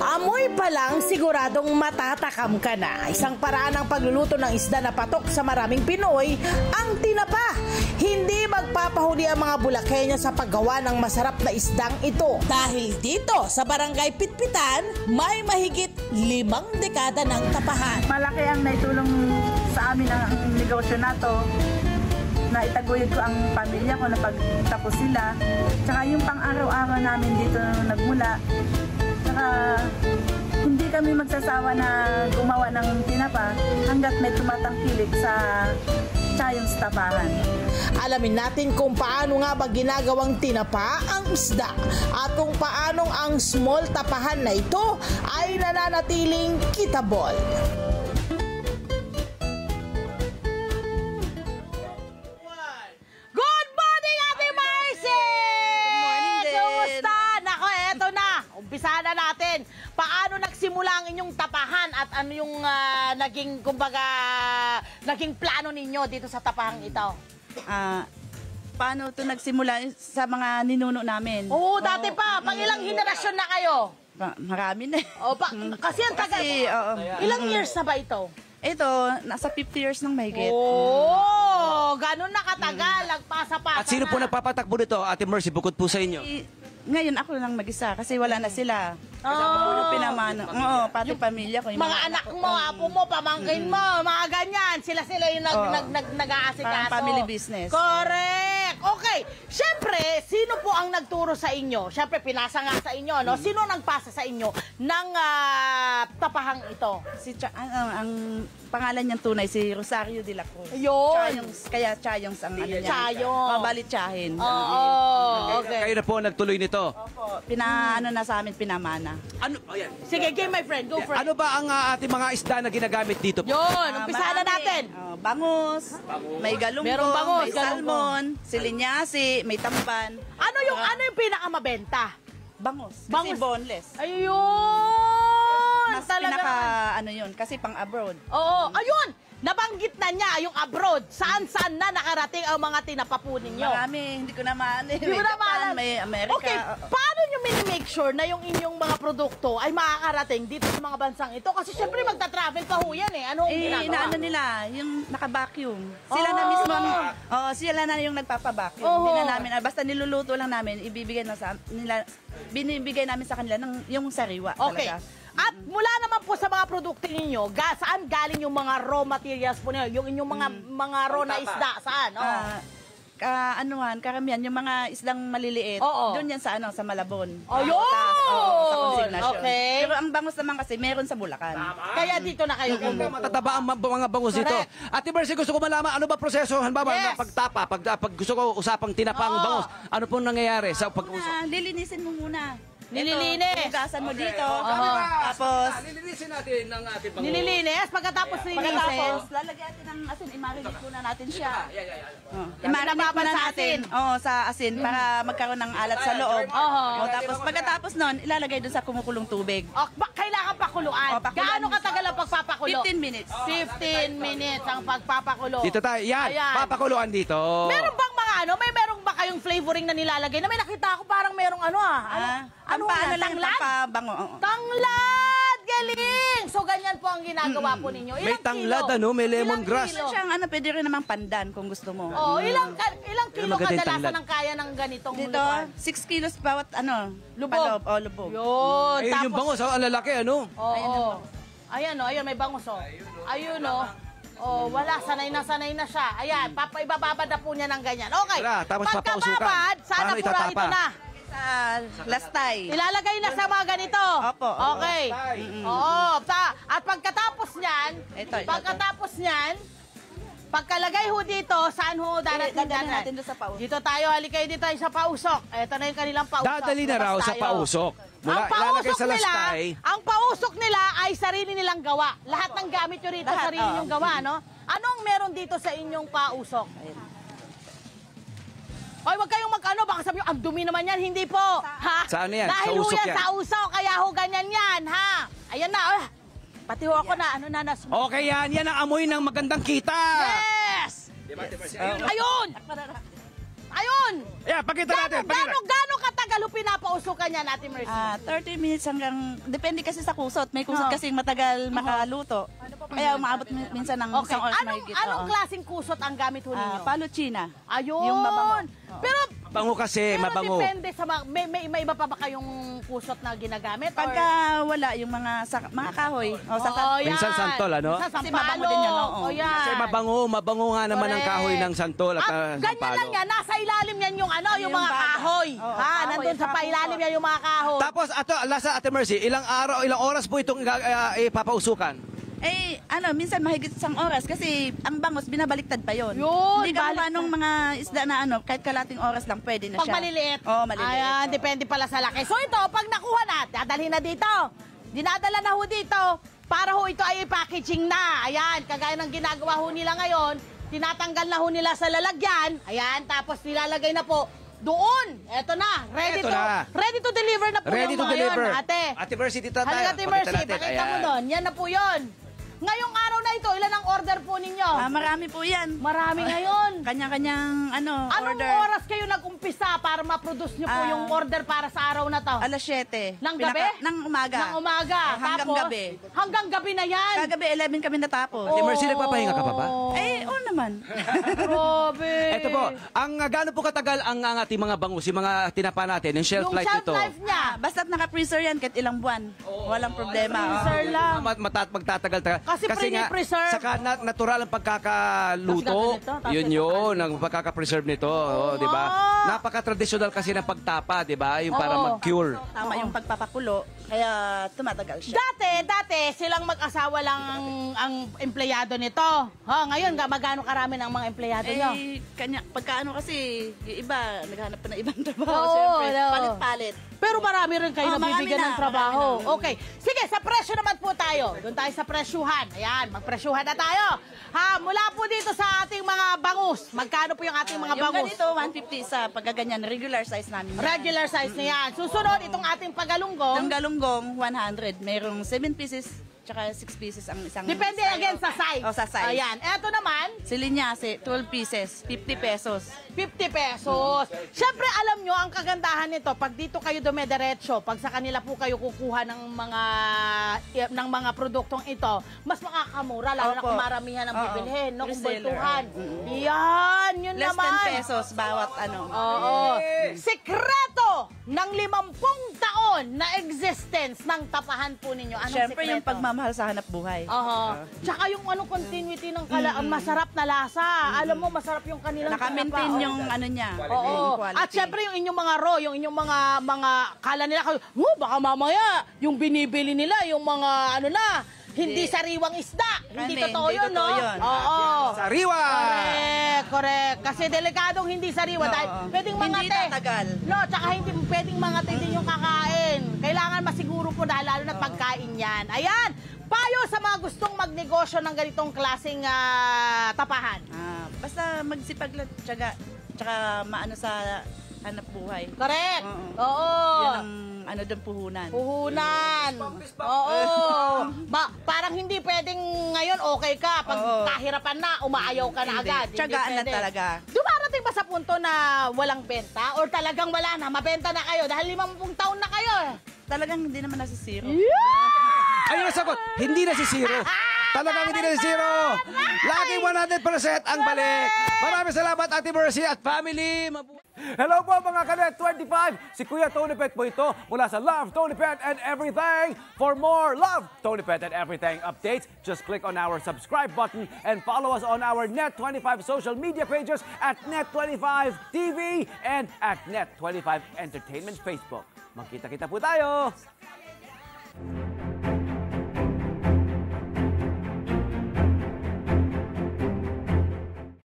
Amoy pa lang siguradong matatakam ka na. Isang paraan ng pagluluto ng isda na patok sa maraming Pinoy, ang tinapa. Hindi magpapahuli ang mga Bulakenyo sa paggawa ng masarap na isdang ito. Dahil dito sa Barangay Pitpitan, may mahigit 5 dekada ng tapahan. Malaki ang naitulong sa amin ang negosyo na to, na itaguyod ko ang pamilya ko na pagtapos sila. Tsaka yung pang-araw-araw namin dito nagmula. Tsaka hindi kami magsasawa na gumawa ng tinapa hanggat may tumatangkilik sa tsayong tapahan. Alamin natin kung paano nga ba ginagawang tinapa ang isda at kung paanong ang small tapahan na ito ay nananatiling kitabol. Good morning, Ate Marcy! Good morning din. Kumusta? Nako, eto na. Umpisa na natin. Paano nagsimula ang inyong tapahan at ano yung naging, kumbaga, naging plano ninyo dito sa tapahang ito? Paano ito nagsimula sa mga ninuno namin? Oo, dati pa. Pang ilang henerasyon na kayo? Marami na. Kasi ang tagal. Ilang years na ba ito? Ito, nasa 50 years nang mahigit. Oo, ganun na katagal. Nagpasa-pasa At sino po nagpapatakbo nito, Ate Mercy, bukod po sa inyo? Ngayon ako lang mag-isa kasi wala na sila. Puro pinamano. Oo, pati pamilya ko. Mga anak mo, apo mo, pamangkin mo, mga ganyan. Sila yung nag-aasikaso. Parang family business. Correct. Okay. Siyempre, sino po ang nagturo sa inyo? Siyempre, pinasa nga sa inyo, no? Sino nagpasa sa inyo ng tapahang ito? Ang pangalan niyang tunay, si Rosario de la Cruz. Ayun. Kaya Chayongs ang ano niya. Chayong. Balit Chahin. Oo, okay. Kayo na po nagtuloy nito. Opo, pinaano na sa amin, pinamana. Ano, ayan. Sige, game my friend. Go for it. Ano ba ang ating mga isda na ginagamit dito? Yun, umpisa na natin. Bangus, may galunggong, Merong bangus, may galunggong. salmon, silinyasi, may tamban. Ano yung pinakamabenta? Bangus, Bangus. kasi boneless. Ayun! Mas Talaga. pinaka ano yun, kasi pang abroad. Oo, ayun! Nabanggit na niya yung abroad. Saan-saan na nakarating ang mga tinapapo ninyo? Marami, hindi ko na maano. Hindi mo na maalam. May America. Okay, paano nyo minimake sure na yung inyong mga produkto ay makakarating dito sa mga bansang ito? Kasi syempre magta-travel pa ho yan eh. Anong ginagawa? Inaano nila, yung naka-vacuum. Sila na mismo, sila na yung nagpapa-vacuum. Hindi na namin, basta niluluto lang namin, ibibigay na sa nila, binibigay namin sa kanila ng yung sariwa talaga. At mula naman po sa mga produkto ninyo, saan galing yung mga raw materials po ninyo? Yung inyong mga raw na isda, saan? Karamihan, yung mga isdang maliliit, doon yan sa Malabon. Ayun! Sa konsignasyon. Okay. Pero ang bangus naman kasi, meron sa Bulacan. Kaya dito na kayo kumuha. Matataba ang mga bangus dito. Ate Mercy, gusto ko malaman, ano ba proseso? Halimbawa, pagtapa, pag gusto ko usapang tinapang bangus, ano pong nangyayari sa pag-usap? Lilinisin mo muna. Nililinis. Hugasan mo dito. Tapos, Lilinisin natin ng ating bangus. Nililinis. Pagkatapos nililinis. lalagyan natin ng asin. I-marinate muna natin siya. I-marinate muna natin. Oo, sa asin para magkaroon ng alat sa loob. Tapos, pagkatapos nun, ilalagay dun sa kumukulong tubig. Kailangan pakuluan. Gaano katagal ang pagpapakulo? 15 minutes. 15 minutes ang pagpapakulo. Dito tayo. Yan. Papakuluan dito. Meron bang mga meron ba kayong flavoring na nilalagay? Na may nakita ako parang merong Ano lang, tanglad? pampabango. Tanglad! Galing! So, ganyan po ang ginagawa po ninyo. May tanglad, may lemongrass. Pwede rin namang pandan kung gusto mo. Ilang kilo maganda yung kadalasan tanglad. ang kaya ng ganitong Dito, lutuan? 6 kilos bawat Lubog. lubog. Yun. Ayun yung bangus, ang lalaki, ano? Oo. Ayan may bangus Ayun wala, sanay na siya. Ayan, ibababad na po niya ng ganyan. Okay. Tapos papausukan. Pagkababad, sana Paano po itatapa? ito na. Sa lastay. Ilalagay na sa mga ganito. Opo. Okay. Oo. At pagkatapos niyan, pagkalagay ho dito, saan ho darating natin doon sa pausok. Dito tayo, halika dito tayo sa pausok. Ito na yung kanilang pausok. Dadali na raw sa pausok. Mula ilalagay sa lastay. Ang pausok nila ay sarili nilang gawa. Lahat ng gamit nyo rito, sarili nilang gawa, no? Anong meron dito sa inyong pausok? Hoy, wag kayong baka sabi nyo, ang dumi naman yan. Hindi po. Ha? Saan yan? Dahil Sa usok yan yan. sa usok, kaya ho ganyan yan, ha? Ayan na, pati ho ako na, Okay yan ang amoy ng magandang kita. Yes! Ayun! Ayun! Yeah, pakita natin. Gano'ng katagal ho pinapausukan yan, Ate Mercy? 30 minutes hanggang, depende kasi sa kusot. May kusot kasi matagal makaluto. Kaya umaabot minsan ng Okay. isang oras Anong, mahigit. anong klaseng kusot ang gamit ho ninyo? Palo China. Ayun. Yung mabango. Pero, Mabango kasi, mabango. depende sa may iba pa ba kayong kusot na ginagamit? Pagka wala yung mga kahoy. O, sa yan. Minsan santol, ano? Minsan Kasi sampalo. mabango din yan, oo. O, yan. Kasi mabango nga naman ang Correct. kahoy ng santol at ganyan sampalo. lang yan. Nasa ilalim yan yung ano, yung Yung mga baga. kahoy. Oo, Ha, kahoy, nandun sa saka pailalim puso. yan yung mga kahoy. Tapos, lasa Ate Mercy, ilang oras po itong ipapausukan? Minsan mahigit isang oras kasi ang bangos binabaliktad pa yon. Yun, Hindi ka baliktad. anong mga isda na kahit kalating oras lang pwede na Pag siya. maliliit. Oo, maliliit. Ayan, depende pala sa laki. So ito, pag nakuha na, dadalhin na dito. Dinadala na ho dito para ho ito ay packaging na. Ayan, kagaya ng ginagawa ho nila ngayon, tinatanggal na ho nila sa lalagyan. Ayan, tapos nilalagay na po doon. Eto na, Eto na. ready to deliver na po Ready yung to mga deliver. yun, ate. Ate Mercy, dito tayo. Halika, Ate Pakita Mercy, natin. pakita mo Ayan. doon. Yan na po yun. Ngayong araw na ito, ilan ang order po ninyo? Marami po yan. Marami ngayon. Kanya-kanyang Anong order. oras kayo nag-umpisa para ma-produce nyo po yung order para sa araw na to? Alas 7. Ng gabi? Ng umaga. Ng umaga. Hanggang Tapos, gabi. Hanggang gabi na yan. Kagabi 11 kami natapos. Ate Mercy, nagpapahinga ka pa ba? Oo naman. Grabe. Ito po, gaano po katagal ang ating mga bangus, yung mga tinapa natin, yung shelf Yung life shelf nito? life niya. Basta't naka-freezer yan kahit ilang buwan. Walang problema. Freezer lang. Magtatagal. Kasi nga, pre-preserve. saka natural ang pagkakaluto. Tapos ganito, Yun yun, ang pagkaka-preserve nito. Oh, di ba? Napaka-traditional kasi ng pagtapa, di ba? Yung para Oo. mag-cure. Tama yung pagpapakulo. Kaya tumatagal siya. Dati silang mag-asawa lang ang empleyado nito. Ngayon, magano karami ng mga empleyado nyo? Pagkaano kasi, yung iba, naghanap pa ng ibang trabaho. Oo, Siyempre, oo. palit-palit. Pero marami rin kayo Marami nabibigyan na, ng trabaho. marami na. Okay. Sige, sa presyo naman po tayo. Doon tayo sa presyuhan. Ayan, magpresyuhan na tayo. Mula po dito sa ating mga bangus. Magkano po yung ating mga Yung bangus? ganito, 150 sa pagkaganyan, regular size namin. Regular size na yan. Susunod, itong ating pagalunggong. Ng galunggong, 100. Mayroong 7 pieces, tsaka 6 pieces ang isang Depende style. again sa size. O, sa size. Ayan. Eto naman, Si Linyase, 12 pieces, 50 pesos. 50 pesos. Siyempre, alam nyo, ang kagandahan nito, pag dito kayo dumediretso, pag sa kanila po kayo kukuha ng mga produktong ito, mas makakamura, lalo na Opo. kung maramihan ang Oo. bibilhin, no? Kung Reseller. bultuhan. Yan, yun Less naman. 10 pesos bawat ano. Oo. Sikreto ng 50 taon na existence ng tapahan po ninyo. Anong Siyempre, sikreto? yung pagmamahal sa hanap buhay. Oho. Tsaka yung continuity ng ang masarap na lasa. Alam mo, masarap yung kanilang Naka-maintain tinapa. yung ano niya. Oo. yung quality. At syempre yung inyong mga raw, yung inyong mga kala nila kayo, baka mamaya yung binibili nila yung mga hindi sariwang isda. Hindi Hindi, totoo hindi yun, no? totoo yun. Oo. Sariwa! Correct. Kasi delikadong hindi sariwa dahil Oo. pwedeng Hindi mangate. tatagal. No, tsaka hindi pwedeng mangate din yung kakain. Kailangan masiguro po dahil lalo na pagkain yan. Ayan, payo sa mga gustong magnegosyo ng ganitong klaseng tapahan. Basta magsipag lang, tsaka maano sa hanap buhay. Correct. Oo. Oo. Yan ang doon puhunan. Puhunan. Oo. Parang hindi pwedeng ngayon okay ka. Pag Oo. kahirapan na, umaayaw ka na Hindi. agad. Hindi Tiyagaan na pwede. talaga. Dumarating ba sa punto na walang benta? Or talagang wala na? Mabenta na kayo dahil 50 taon na kayo. Talagang hindi naman nasisiro. Ayun ang sagot, hindi na si Zero. Talagang hindi na si Zero. Laging 100% ang balik. Maraming salamat, Ate Mercy at family. Hello po mga Kanet 25. Si Kuya Tony Pet po ito mula sa Love, Tony Pet and Everything. For more Love, Tony Pet and Everything updates, just click on our subscribe button and follow us on our Net25 social media pages at Net25 TV and at Net25 Entertainment Facebook. Magkita-kita po tayo!